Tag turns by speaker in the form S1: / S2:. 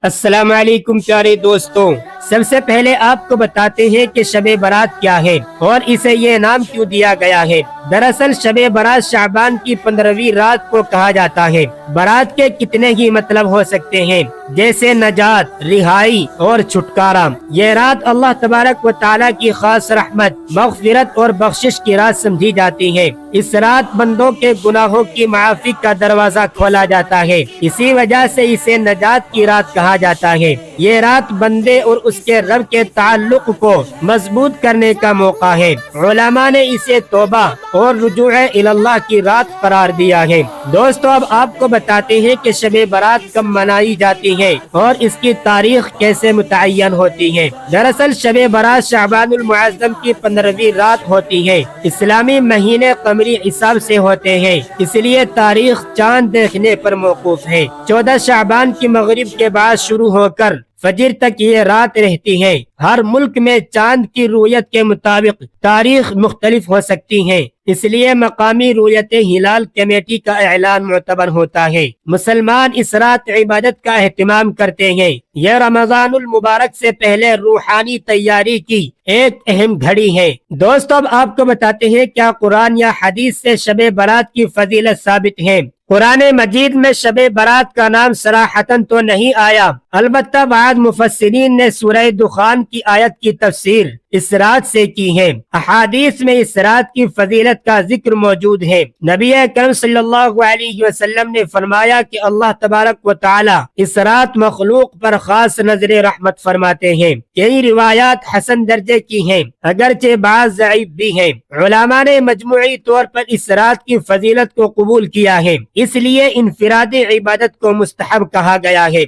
S1: السلام علیکم پیارے دوستوں، سب سے پہلے آپ کو بتاتے ہیں کہ شب برات کیا ہے اور اسے یہ نام کیوں دیا گیا ہے۔ دراصل شب برات شعبان کی 15ویں رات کو کہا جاتا ہے۔ برات کے کتنے ہی مطلب ہو سکتے ہیں، جیسے نجات، رہائی اور چھٹکارا۔ یہ رات اللہ تبارک و تعالیٰ کی خاص رحمت، مغفرت اور بخشش کی رات سمجھی جاتی ہے۔ اس رات بندوں کے گناہوں کی معافی کا دروازہ کھولا جاتا ہے، اسی وجہ سے اسے نجات کی رات کہا جاتا ہے۔ یہ رات بندے اور اس کے رب کے تعلق کو مضبوط کرنے کا موقع ہے۔ علماء نے اسے توبہ اور رجوع اللہ کی رات قرار دیا ہے۔ دوستو، اب آپ کو بتاتے ہیں کہ شب برات کب منائی جاتی ہے اور اس کی تاریخ کیسے متعین ہوتی ہے۔ دراصل شب برات شعبان المعظم کی 15ویں رات ہوتی ہے۔ اسلامی مہینے قمری حساب سے ہوتے ہیں، اس لیے تاریخ چاند دیکھنے پر موقوف ہے۔ 14 شعبان کی مغرب کے بعد شروع ہو کر فجر تک یہ رات رہتی ہے۔ ہر ملک میں چاند کی رویت کے مطابق تاریخ مختلف ہو سکتی ہے، اس لیے مقامی رویت ہلال کمیٹی کا اعلان معتبر ہوتا ہے۔ مسلمان اس رات عبادت کا اہتمام کرتے ہیں۔ یہ رمضان المبارک سے پہلے روحانی تیاری کی ایک اہم گھڑی ہے۔ دوستو، اب آپ کو بتاتے ہیں کیا قرآن یا حدیث سے شب برات کی فضیلت ثابت ہے۔ قرآن مجید میں شب برات کا نام صراحتاً تو نہیں آیا، البتہ بعض مفسرین نے سورہ دخان کی آیت کی تفسیر اس رات سے کی ہے۔ احادیث میں اس رات کی فضیلت کا ذکر موجود ہے۔ نبی اکرم صلی اللہ علیہ وسلم نے فرمایا کہ اللہ تبارک و تعالی اس رات مخلوق پر خاص نظر رحمت فرماتے ہیں۔ کئی روایات حسن درجے کی ہیں، اگرچہ بعض ضعیف بھی ہیں۔ علماء نے مجموعی طور پر اس رات کی فضیلت کو قبول کیا ہے، اس لیے انفرادی عبادت کو مستحب کہا گیا ہے۔